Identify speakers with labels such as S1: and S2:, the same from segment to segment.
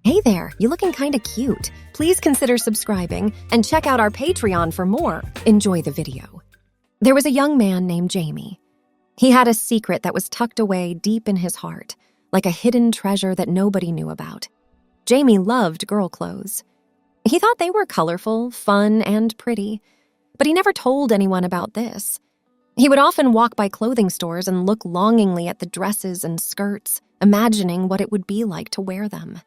S1: Hey there, you looking kinda cute. Please consider subscribing and check out our Patreon for more. Enjoy the video. There was a young man named Jaime. He had a secret that was tucked away deep in his heart, like a hidden treasure that nobody knew about. Jaime loved girl clothes. He thought they were colorful, fun, and pretty, but he never told anyone about this. He would often walk by clothing stores and look longingly at the dresses and skirts, imagining what it would be like to wear them.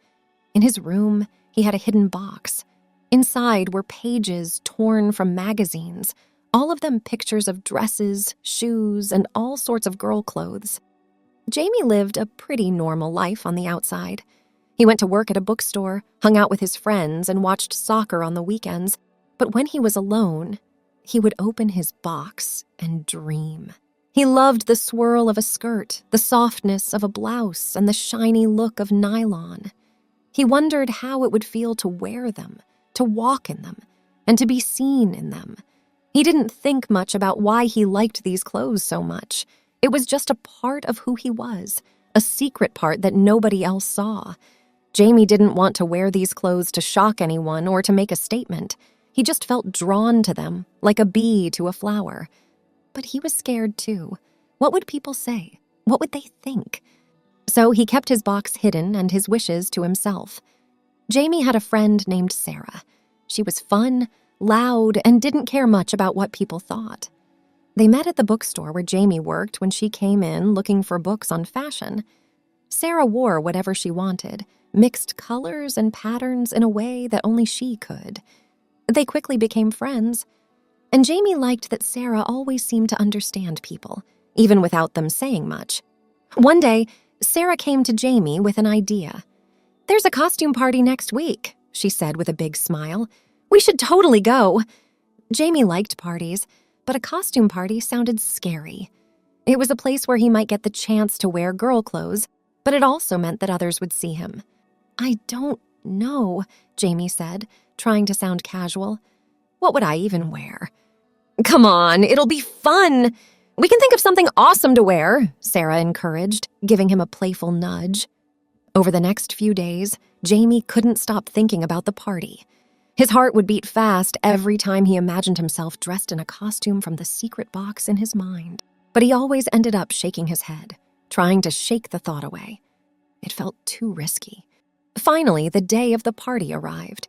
S1: In his room, he had a hidden box. Inside were pages torn from magazines, all of them pictures of dresses, shoes, and all sorts of girl clothes. Jaime lived a pretty normal life on the outside. He went to work at a bookstore, hung out with his friends, and watched soccer on the weekends. But when he was alone, he would open his box and dream. He loved the swirl of a skirt, the softness of a blouse, and the shiny look of nylon. He wondered how it would feel to wear them, to walk in them, and to be seen in them. He didn't think much about why he liked these clothes so much. It was just a part of who he was, a secret part that nobody else saw. Jaime didn't want to wear these clothes to shock anyone or to make a statement. He just felt drawn to them, like a bee to a flower. But he was scared too. What would people say? What would they think? So he kept his box hidden and his wishes to himself. Jaime had a friend named Sarah. She was fun, loud, and didn't care much about what people thought. They met at the bookstore where Jaime worked when she came in looking for books on fashion. Sarah wore whatever she wanted, mixed colors and patterns in a way that only she could. They quickly became friends, and Jaime liked that Sarah always seemed to understand people, even without them saying much. One day, Sarah came to Jaime with an idea. "There's a costume party next week," she said with a big smile. "We should totally go." Jaime liked parties, but a costume party sounded scary. It was a place where he might get the chance to wear girl clothes, but it also meant that others would see him. "I don't know," Jaime said, trying to sound casual. "What would I even wear?" "Come on, it'll be fun. We can think of something awesome to wear," Sarah encouraged, giving him a playful nudge. Over the next few days, Jaime couldn't stop thinking about the party. His heart would beat fast every time he imagined himself dressed in a costume from the secret box in his mind. But he always ended up shaking his head, trying to shake the thought away. It felt too risky. Finally, the day of the party arrived.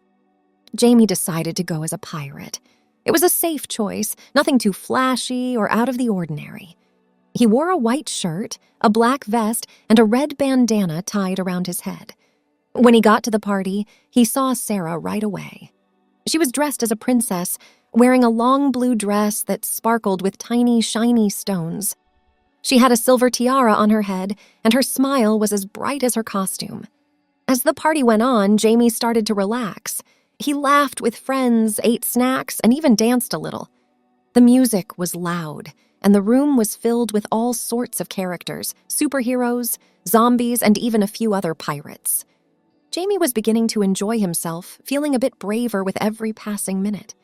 S1: Jaime decided to go as a pirate. It was a safe choice, nothing too flashy or out of the ordinary. He wore a white shirt, a black vest, and a red bandana tied around his head. When he got to the party, he saw Sarah right away. She was dressed as a princess, wearing a long blue dress that sparkled with tiny, shiny stones. She had a silver tiara on her head, and her smile was as bright as her costume. As the party went on, Jaime started to relax. He laughed with friends, ate snacks, and even danced a little. The music was loud, and the room was filled with all sorts of characters, superheroes, zombies, and even a few other pirates. Jaime was beginning to enjoy himself, feeling a bit braver with every passing minute.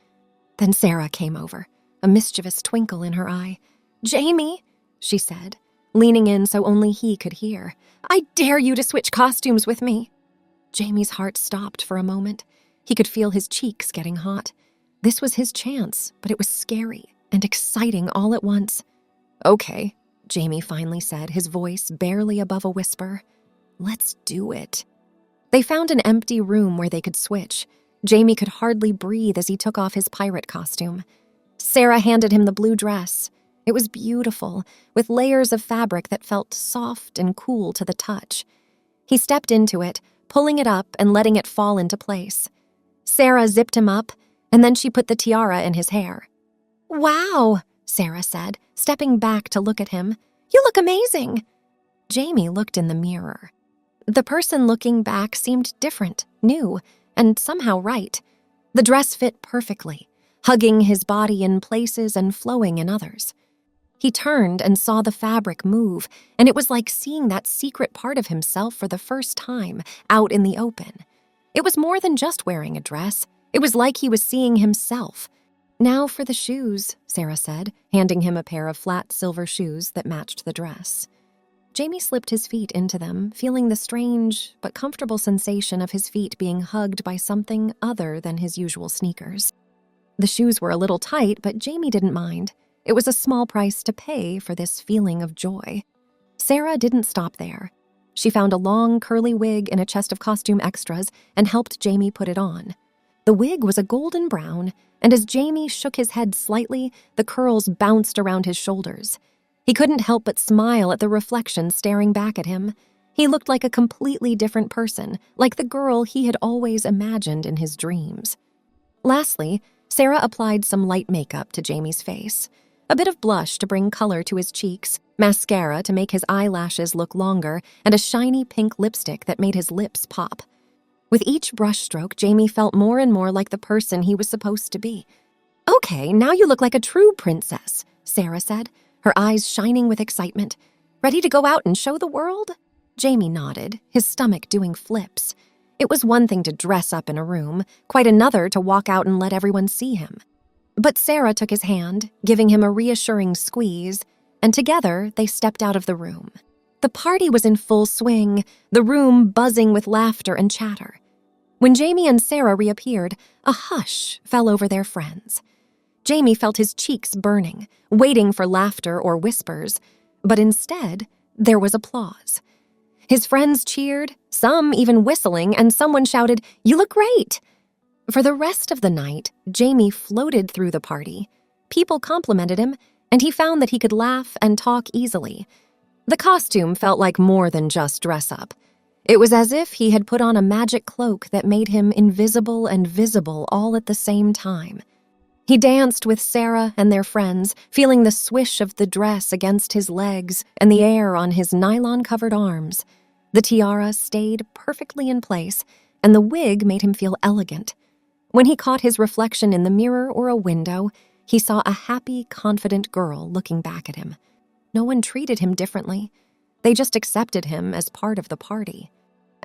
S1: Then Sarah came over, a mischievous twinkle in her eye. "Jaime," she said, leaning in so only he could hear, "I dare you to switch costumes with me." Jaime's heart stopped for a moment. He could feel his cheeks getting hot. This was his chance, but it was scary and exciting all at once. "Okay," Jaime finally said, his voice barely above a whisper. "Let's do it." They found an empty room where they could switch. Jaime could hardly breathe as he took off his pirate costume. Sarah handed him the blue dress. It was beautiful, with layers of fabric that felt soft and cool to the touch. He stepped into it, pulling it up and letting it fall into place. Sarah zipped him up, and then she put the tiara in his hair. "Wow," Sarah said, stepping back to look at him. "You look amazing." Jaime looked in the mirror. The person looking back seemed different, new, and somehow right. The dress fit perfectly, hugging his body in places and flowing in others. He turned and saw the fabric move, and it was like seeing that secret part of himself for the first time, out in the open. It was more than just wearing a dress. It was like he was seeing himself. "Now for the shoes," Sarah said, handing him a pair of flat silver shoes that matched the dress. Jaime slipped his feet into them, feeling the strange but comfortable sensation of his feet being hugged by something other than his usual sneakers. The shoes were a little tight, but Jaime didn't mind. It was a small price to pay for this feeling of joy. Sarah didn't stop there. She found a long, curly wig in a chest of costume extras and helped Jaime put it on. The wig was a golden brown, and as Jaime shook his head slightly, the curls bounced around his shoulders. He couldn't help but smile at the reflection staring back at him. He looked like a completely different person, like the girl he had always imagined in his dreams. Lastly, Sarah applied some light makeup to Jaime's face. A bit of blush to bring color to his cheeks, mascara to make his eyelashes look longer, and a shiny pink lipstick that made his lips pop. With each brushstroke, Jaime felt more and more like the person he was supposed to be. "Okay, now you look like a true princess," Sarah said, her eyes shining with excitement. "Ready to go out and show the world?" Jaime nodded, his stomach doing flips. It was one thing to dress up in a room, quite another to walk out and let everyone see him. But Sarah took his hand, giving him a reassuring squeeze, and together they stepped out of the room. The party was in full swing, the room buzzing with laughter and chatter. When Jaime and Sarah reappeared, a hush fell over their friends. Jaime felt his cheeks burning, waiting for laughter or whispers, but instead, there was applause. His friends cheered, some even whistling, and someone shouted, "You look great!" For the rest of the night, Jaime floated through the party. People complimented him, and he found that he could laugh and talk easily. The costume felt like more than just dress up. It was as if he had put on a magic cloak that made him invisible and visible all at the same time. He danced with Sarah and their friends, feeling the swish of the dress against his legs and the air on his nylon-covered arms. The tiara stayed perfectly in place, and the wig made him feel elegant. When he caught his reflection in the mirror or a window, he saw a happy, confident girl looking back at him. No one treated him differently. They just accepted him as part of the party.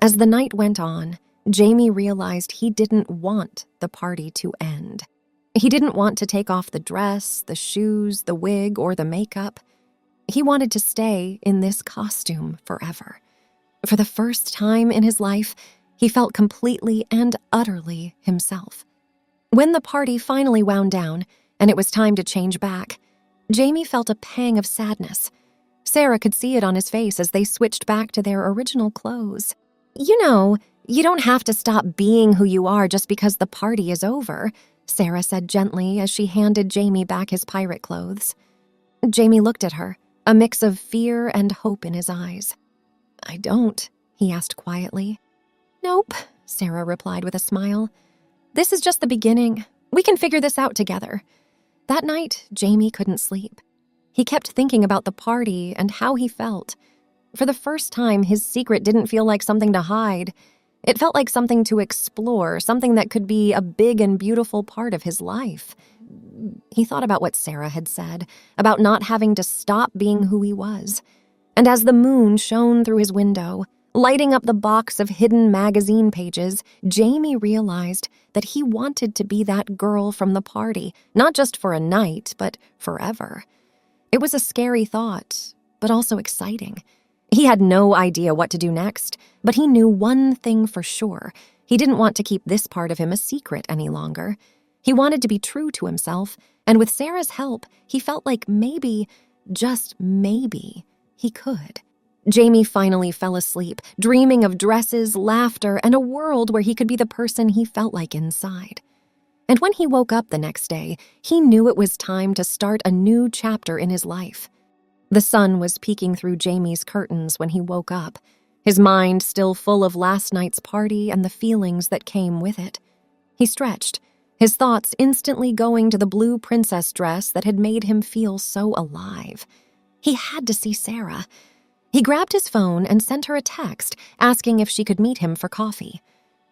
S1: As the night went on, Jaime realized he didn't want the party to end. He didn't want to take off the dress, the shoes, the wig, or the makeup. He wanted to stay in this costume forever. For the first time in his life, he felt completely and utterly himself. When the party finally wound down, and it was time to change back, Jaime felt a pang of sadness. Sarah could see it on his face as they switched back to their original clothes. "You know, you don't have to stop being who you are just because the party is over," Sarah said gently as she handed Jaime back his pirate clothes. Jaime looked at her, a mix of fear and hope in his eyes. "I don't," he asked quietly. "Nope," Sarah replied with a smile. "This is just the beginning. We can figure this out together." That night, Jaime couldn't sleep. He kept thinking about the party and how he felt. For the first time, his secret didn't feel like something to hide. It felt like something to explore, something that could be a big and beautiful part of his life. He thought about what Sarah had said, about not having to stop being who he was. And as the moon shone through his window, lighting up the box of hidden magazine pages, Jaime realized that he wanted to be that girl from the party, not just for a night, but forever. It was a scary thought, but also exciting. He had no idea what to do next, but he knew one thing for sure. He didn't want to keep this part of him a secret any longer. He wanted to be true to himself, and with Sarah's help, he felt like maybe, just maybe, he could. Jaime finally fell asleep, dreaming of dresses, laughter, and a world where he could be the person he felt like inside. And when he woke up the next day, he knew it was time to start a new chapter in his life. The sun was peeking through Jaime's curtains when he woke up, his mind still full of last night's party and the feelings that came with it. He stretched, his thoughts instantly going to the blue princess dress that had made him feel so alive. He had to see Sarah. He grabbed his phone and sent her a text asking if she could meet him for coffee.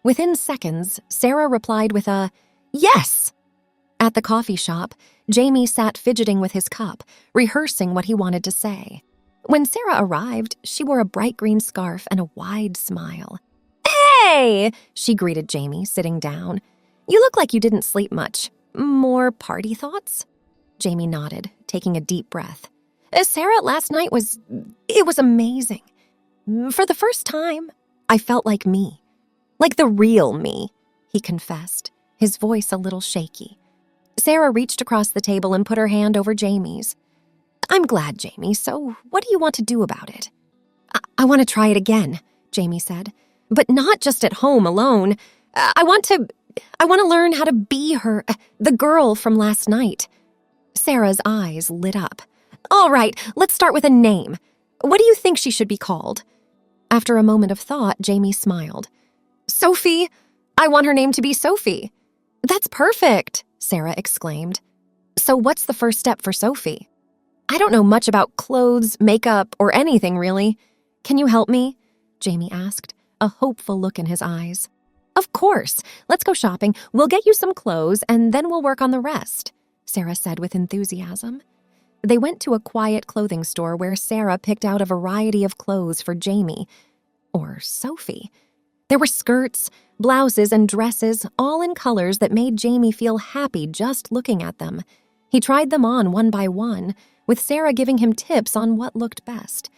S1: Within seconds, Sarah replied with a, "Yes!" At the coffee shop, Jaime sat fidgeting with his cup, rehearsing what he wanted to say. When Sarah arrived, she wore a bright green scarf and a wide smile. "Hey!" she greeted Jaime, sitting down. "You look like you didn't sleep much. More party thoughts?" Jaime nodded, taking a deep breath. Sarah last night it was amazing. For the first time, I felt like me. Like the real me, he confessed, his voice a little shaky. Sarah reached across the table and put her hand over Jaime's. I'm glad, Jaime, so what do you want to do about it? I want to try it again, Jaime said, but not just at home alone. I want to learn how to be the girl from last night. Sarah's eyes lit up. All right, let's start with a name. What do you think she should be called? After a moment of thought, Jaime smiled. Sophie! I want her name to be Sophie. That's perfect, Sarah exclaimed. So what's the first step for Sophie? I don't know much about clothes, makeup, or anything really. Can you help me? Jaime asked, a hopeful look in his eyes. Of course. Let's go shopping. We'll get you some clothes, and then we'll work on the rest, Sarah said with enthusiasm. They went to a quiet clothing store where Sarah picked out a variety of clothes for Jaime, or Sophie. There were skirts, blouses, and dresses, all in colors that made Jaime feel happy just looking at them. He tried them on one by one, with Sarah giving him tips on what looked best.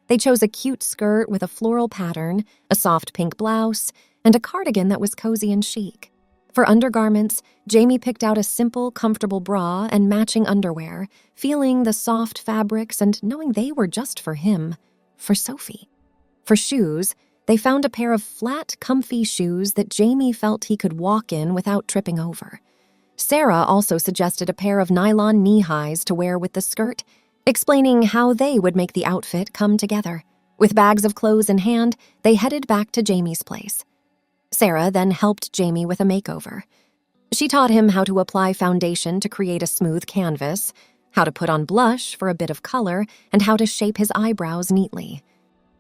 S1: They chose a cute skirt with a floral pattern, a soft pink blouse, and a cardigan that was cozy and chic. For undergarments, Jaime picked out a simple, comfortable bra and matching underwear, feeling the soft fabrics and knowing they were just for him, for Sophie. For shoes, they found a pair of flat, comfy shoes that Jaime felt he could walk in without tripping over. Sarah also suggested a pair of nylon knee-highs to wear with the skirt, explaining how they would make the outfit come together. With bags of clothes in hand, they headed back to Jaime's place. Sarah then helped Jaime with a makeover. She taught him how to apply foundation to create a smooth canvas, how to put on blush for a bit of color, and how to shape his eyebrows neatly.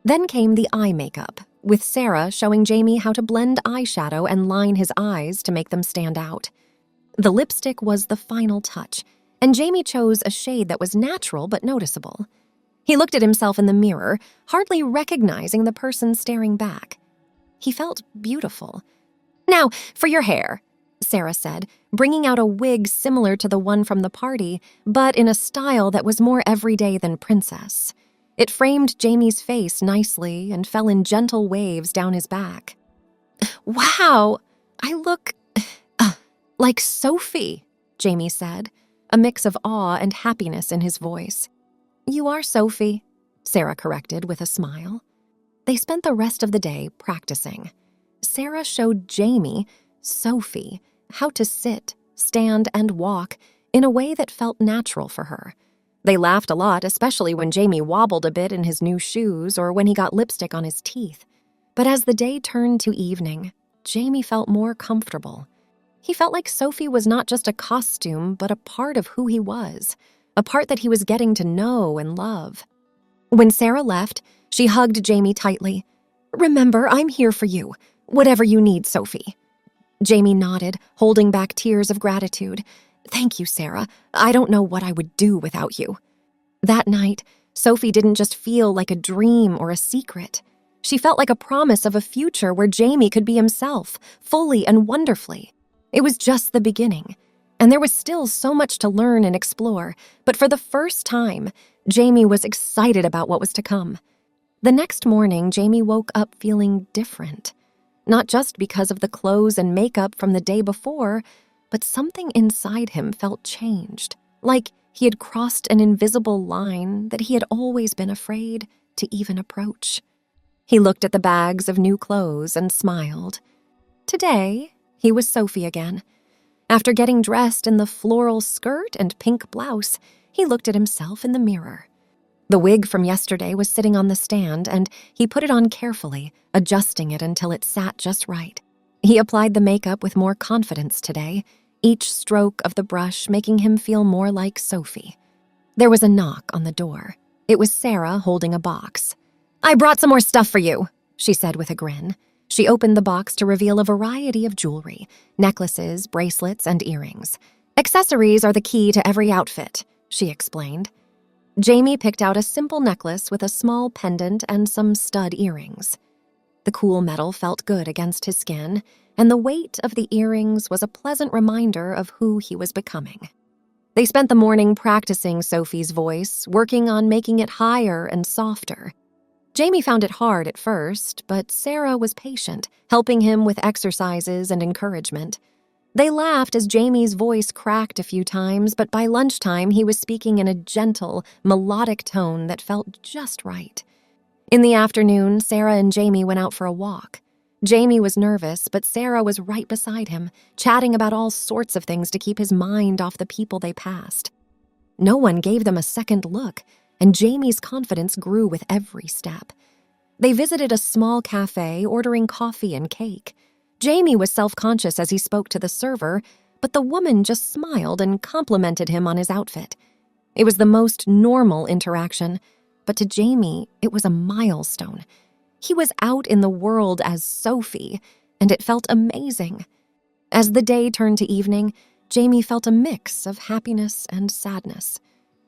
S1: Then came the eye makeup, with Sarah showing Jaime how to blend eyeshadow and line his eyes to make them stand out. The lipstick was the final touch, and Jaime chose a shade that was natural but noticeable. He looked at himself in the mirror, hardly recognizing the person staring back. He felt beautiful. Now, for your hair, Sarah said, bringing out a wig similar to the one from the party, but in a style that was more everyday than princess. It framed Jaime's face nicely and fell in gentle waves down his back. Wow, I look like Sophie, Jaime said, a mix of awe and happiness in his voice. You are Sophie, Sarah corrected with a smile. They spent the rest of the day practicing. Sarah showed Jaime, Sophie, how to sit, stand, and walk in a way that felt natural for her. They laughed a lot, especially when Jaime wobbled a bit in his new shoes or when he got lipstick on his teeth. But as the day turned to evening, Jaime felt more comfortable. He felt like Sophie was not just a costume, but a part of who he was, a part that he was getting to know and love. When Sarah left, she hugged Jaime tightly. Remember, I'm here for you, whatever you need, Sophie. Jaime nodded, holding back tears of gratitude. Thank you, Sarah. I don't know what I would do without you. That night, Sophie didn't just feel like a dream or a secret. She felt like a promise of a future where Jaime could be himself, fully and wonderfully. It was just the beginning, and there was still so much to learn and explore, but for the first time, Jaime was excited about what was to come. The next morning, Jaime woke up feeling different. Not just because of the clothes and makeup from the day before, but something inside him felt changed, like he had crossed an invisible line that he had always been afraid to even approach. He looked at the bags of new clothes and smiled. Today, he was Sophie again. After getting dressed in the floral skirt and pink blouse, he looked at himself in the mirror. The wig from yesterday was sitting on the stand, and he put it on carefully, adjusting it until it sat just right. He applied the makeup with more confidence today, each stroke of the brush making him feel more like Sophie. There was a knock on the door. It was Sarah holding a box. I brought some more stuff for you, she said with a grin. She opened the box to reveal a variety of jewelry, necklaces, bracelets, and earrings. Accessories are the key to every outfit, she explained. Jaime picked out a simple necklace with a small pendant and some stud earrings. The cool metal felt good against his skin, and the weight of the earrings was a pleasant reminder of who he was becoming. They spent the morning practicing Sophie's voice, working on making it higher and softer. Jaime found it hard at first, but Sarah was patient, helping him with exercises and encouragement. They laughed as Jaime's voice cracked a few times, but by lunchtime he was speaking in a gentle, melodic tone that felt just right. In the afternoon, Sarah and Jaime went out for a walk. Jaime was nervous, but Sarah was right beside him, chatting about all sorts of things to keep his mind off the people they passed. No one gave them a second look, and Jaime's confidence grew with every step. They visited a small cafe, ordering coffee and cake. Jaime was self-conscious as he spoke to the server, but the woman just smiled and complimented him on his outfit. It was the most normal interaction, but to Jaime, it was a milestone. He was out in the world as Sophie, and it felt amazing. As the day turned to evening, Jaime felt a mix of happiness and sadness.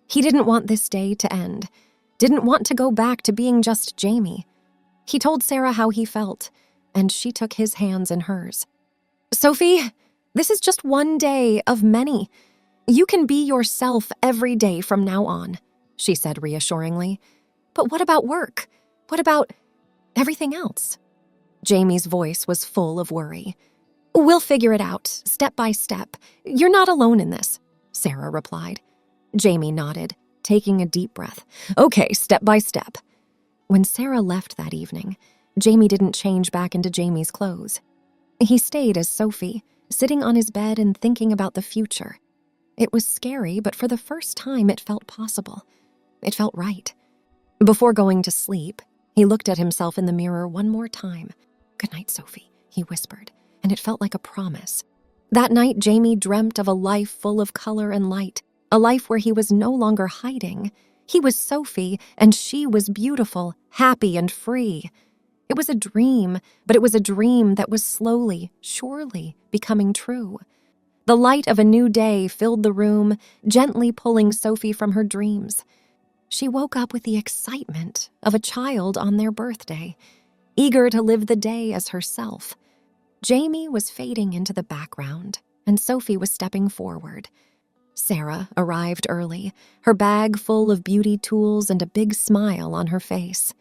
S1: He didn't want this day to end, didn't want to go back to being just Jaime. He told Sarah how he felt, and she took his hands in hers. "Sophie, this is just one day of many. You can be yourself every day from now on," she said reassuringly. "But what about work? What about everything else?" Jaime's voice was full of worry. "We'll figure it out, step by step. You're not alone in this," Sarah replied. Jaime nodded, taking a deep breath. "Okay, step by step." When Sarah left that evening, Jaime didn't change back into Jaime's clothes. He stayed as Sophie, sitting on his bed and thinking about the future. It was scary, but for the first time it felt possible. It felt right. Before going to sleep, he looked at himself in the mirror one more time. "Good night, Sophie," he whispered, and it felt like a promise. That night, Jaime dreamt of a life full of color and light, a life where he was no longer hiding. He was Sophie, and she was beautiful, happy, and free. It was a dream, but it was a dream that was slowly, surely becoming true. The light of a new day filled the room, gently pulling Sophie from her dreams. She woke up with the excitement of a child on their birthday, eager to live the day as herself. Jaime was fading into the background, and Sophie was stepping forward. Sarah arrived early, her bag full of beauty tools and a big smile on her face.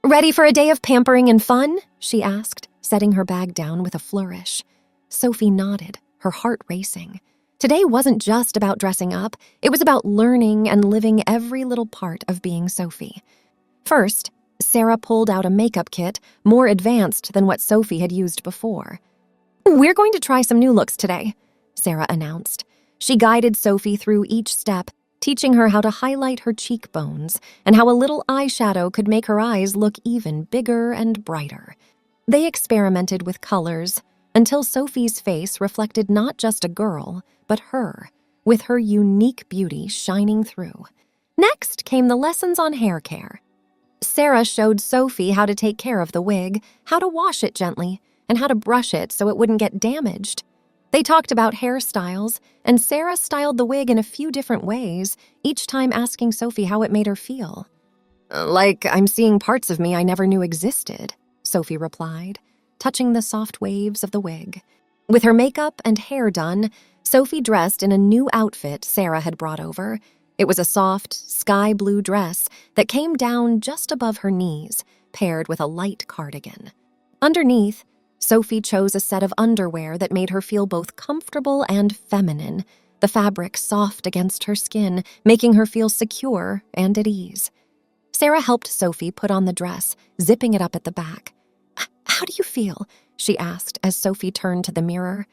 S1: "Ready for a day of pampering and fun?" she asked, setting her bag down with a flourish. Sophie nodded, her heart racing. Today wasn't just about dressing up, it was about learning and living every little part of being Sophie. First, Sarah pulled out a makeup kit more advanced than what Sophie had used before. "We're going to try some new looks today," Sarah announced. She guided Sophie through each step, teaching her how to highlight her cheekbones and how a little eyeshadow could make her eyes look even bigger and brighter. They experimented with colors until Sophie's face reflected not just a girl, but her, with her unique beauty shining through. Next came the lessons on hair care. Sarah showed Sophie how to take care of the wig, how to wash it gently, and how to brush it so it wouldn't get damaged. They talked about hairstyles, and Sarah styled the wig in a few different ways, each time asking Sophie how it made her feel. "Like I'm seeing parts of me I never knew existed," Sophie replied, touching the soft waves of the wig. With her makeup and hair done, Sophie dressed in a new outfit Sarah had brought over. It was a soft, sky blue dress that came down just above her knees, paired with a light cardigan. Underneath, Sophie chose a set of underwear that made her feel both comfortable and feminine, the fabric soft against her skin, making her feel secure and at ease. Sarah helped Sophie put on the dress, zipping it up at the back. "How do you feel?" she asked as Sophie turned to the mirror.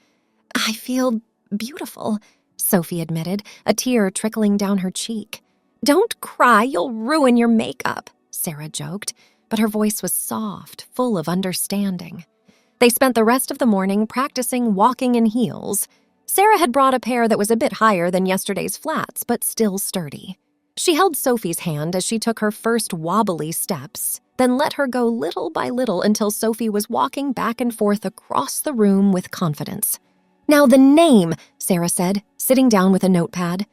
S1: "I feel beautiful," Sophie admitted, a tear trickling down her cheek. "Don't cry, you'll ruin your makeup," Sarah joked, but her voice was soft, full of understanding. They spent the rest of the morning practicing walking in heels. Sarah had brought a pair that was a bit higher than yesterday's flats, but still sturdy. She held Sophie's hand as she took her first wobbly steps, then let her go little by little until Sophie was walking back and forth across the room with confidence. "Now the name," Sarah said, sitting down with a notepad.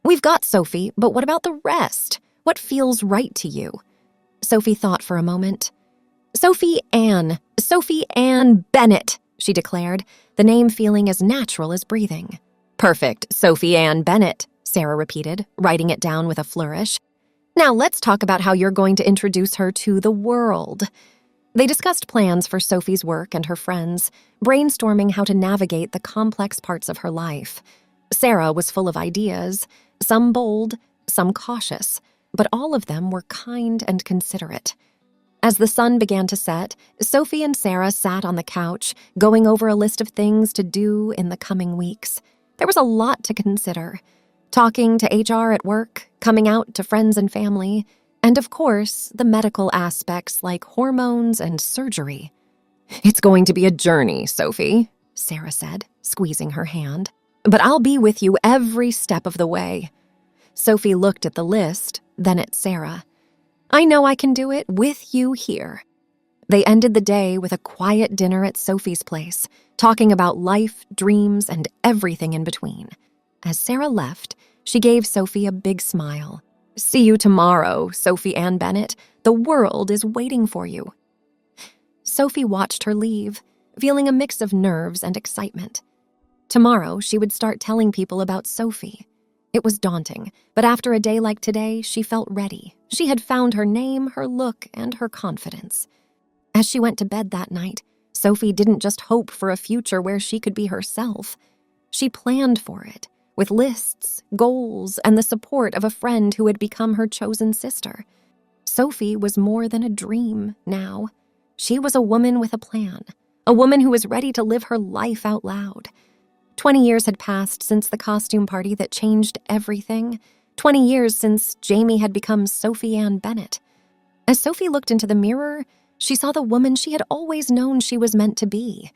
S1: "We've got Sophie, but what about the rest? What feels right to you?" Sophie thought for a moment. Sophie Ann Bennett," she declared, the name feeling as natural as breathing. "Perfect, Sophie Ann Bennett," Sarah repeated, writing it down with a flourish. Now let's talk about how you're going to introduce her to the world. They discussed plans for Sophie's work and her friends, brainstorming how to navigate the complex parts of her life. Sarah was full of ideas, some bold, some cautious, but all of them were kind and considerate. As the sun began to set, Sophie and Sarah sat on the couch, going over a list of things to do in the coming weeks. There was a lot to consider. Talking to HR at work, coming out to friends and family, and of course, the medical aspects like hormones and surgery. "It's going to be a journey, Sophie," Sarah said, squeezing her hand. "But I'll be with you every step of the way." Sophie looked at the list, then at Sarah. "I know I can do it with you here." They ended the day with a quiet dinner at Sophie's place, talking about life, dreams, and everything in between. As Sarah left, she gave Sophie a big smile. "See you tomorrow, Sophie Ann Bennett. The world is waiting for you." Sophie watched her leave, feeling a mix of nerves and excitement. Tomorrow, she would start telling people about Sophie. It was daunting, but after a day like today, she felt ready. She had found her name, her look, and her confidence. As she went to bed that night, Sophie didn't just hope for a future where she could be herself. She planned for it, with lists, goals, and the support of a friend who had become her chosen sister. Sophie was more than a dream now. She was a woman with a plan, a woman who was ready to live her life out loud. 20 years had passed since the costume party that changed everything. 20 years since Jaime had become Sophie Ann Bennett. As Sophie looked into the mirror, she saw the woman she had always known she was meant to be.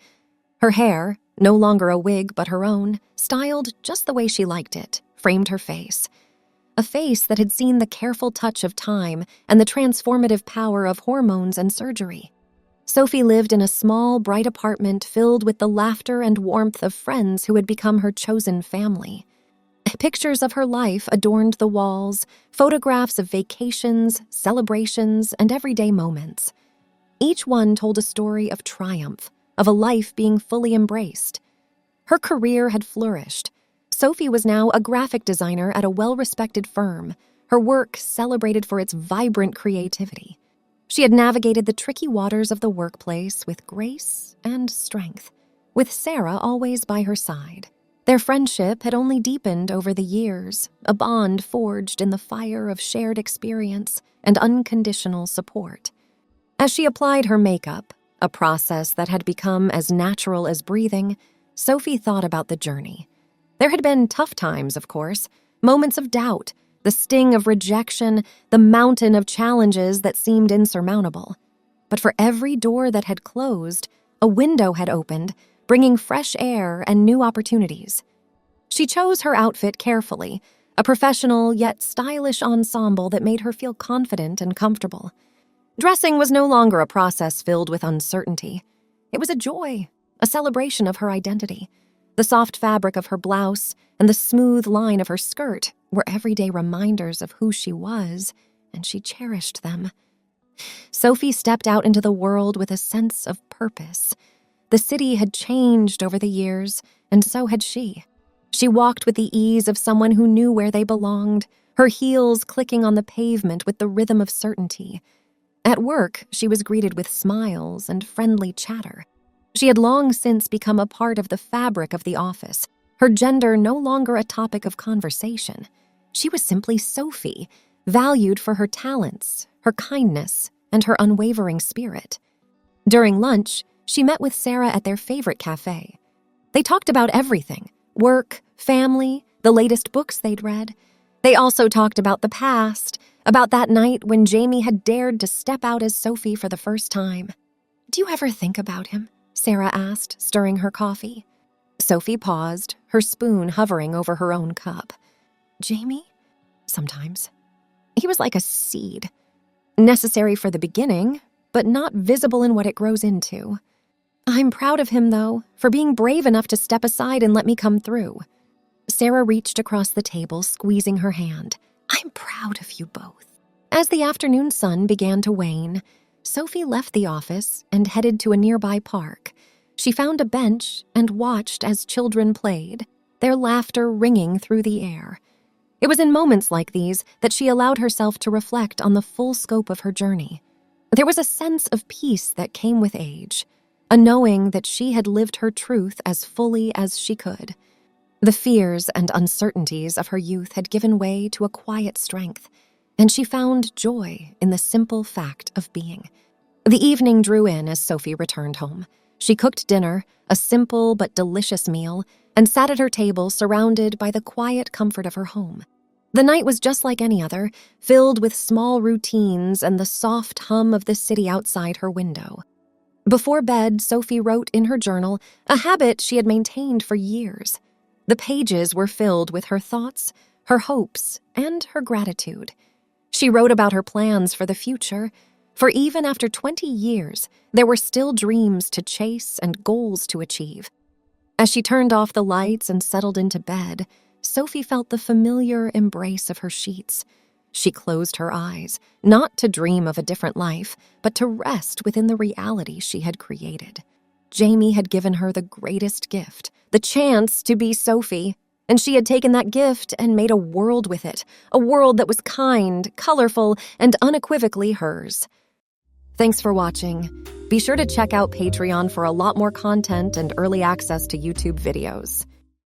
S1: Her hair, no longer a wig but her own, styled just the way she liked it, framed her face. A face that had seen the careful touch of time and the transformative power of hormones and surgery. Sophie lived in a small, bright apartment filled with the laughter and warmth of friends who had become her chosen family. Pictures of her life adorned the walls, photographs of vacations, celebrations, and everyday moments. Each one told a story of triumph, of a life being fully embraced. Her career had flourished. Sophie was now a graphic designer at a well-respected firm, her work celebrated for its vibrant creativity. She had navigated the tricky waters of the workplace with grace and strength, with Sarah always by her side. Their friendship had only deepened over the years, a bond forged in the fire of shared experience and unconditional support. As she applied her makeup, a process that had become as natural as breathing, Sophie thought about the journey. There had been tough times, of course, moments of doubt, the sting of rejection, the mountain of challenges that seemed insurmountable. But for every door that had closed, a window had opened, bringing fresh air and new opportunities. She chose her outfit carefully, a professional yet stylish ensemble that made her feel confident and comfortable. Dressing was no longer a process filled with uncertainty. It was a joy, a celebration of her identity. The soft fabric of her blouse and the smooth line of her skirt were everyday reminders of who she was, and she cherished them. Sophie stepped out into the world with a sense of purpose. The city had changed over the years, and so had she. She walked with the ease of someone who knew where they belonged, her heels clicking on the pavement with the rhythm of certainty. At work, she was greeted with smiles and friendly chatter. She had long since become a part of the fabric of the office, her gender no longer a topic of conversation. She was simply Sophie, valued for her talents, her kindness, and her unwavering spirit. During lunch, she met with Sarah at their favorite cafe. They talked about everything: work, family, the latest books they'd read. They also talked about the past, about that night when Jaime had dared to step out as Sophie for the first time. "Do you ever think about him?" Sarah asked, stirring her coffee. Sophie paused, her spoon hovering over her own cup. "Jaime? Sometimes. He was like a seed. Necessary for the beginning, but not visible in what it grows into. I'm proud of him, though, for being brave enough to step aside and let me come through." Sarah reached across the table, squeezing her hand. "I'm proud of you both." As the afternoon sun began to wane, Sophie left the office and headed to a nearby park. She found a bench and watched as children played, their laughter ringing through the air. It was in moments like these that she allowed herself to reflect on the full scope of her journey. There was a sense of peace that came with age, a knowing that she had lived her truth as fully as she could. The fears and uncertainties of her youth had given way to a quiet strength, and she found joy in the simple fact of being. The evening drew in as Sophie returned home. She cooked dinner, a simple but delicious meal, and sat at her table surrounded by the quiet comfort of her home. The night was just like any other, filled with small routines and the soft hum of the city outside her window. Before bed, Sophie wrote in her journal, a habit she had maintained for years. The pages were filled with her thoughts, her hopes, and her gratitude. She wrote about her plans for the future, for even after 20 years, there were still dreams to chase and goals to achieve. As she turned off the lights and settled into bed, Sophie felt the familiar embrace of her sheets. She closed her eyes, not to dream of a different life, but to rest within the reality she had created. Jaime had given her the greatest gift, the chance to be Sophie, and she had taken that gift and made a world with it, a world that was kind, colorful, and unequivocally hers. Thanks for watching. Be sure to check out Patreon for a lot more content and early access to YouTube videos.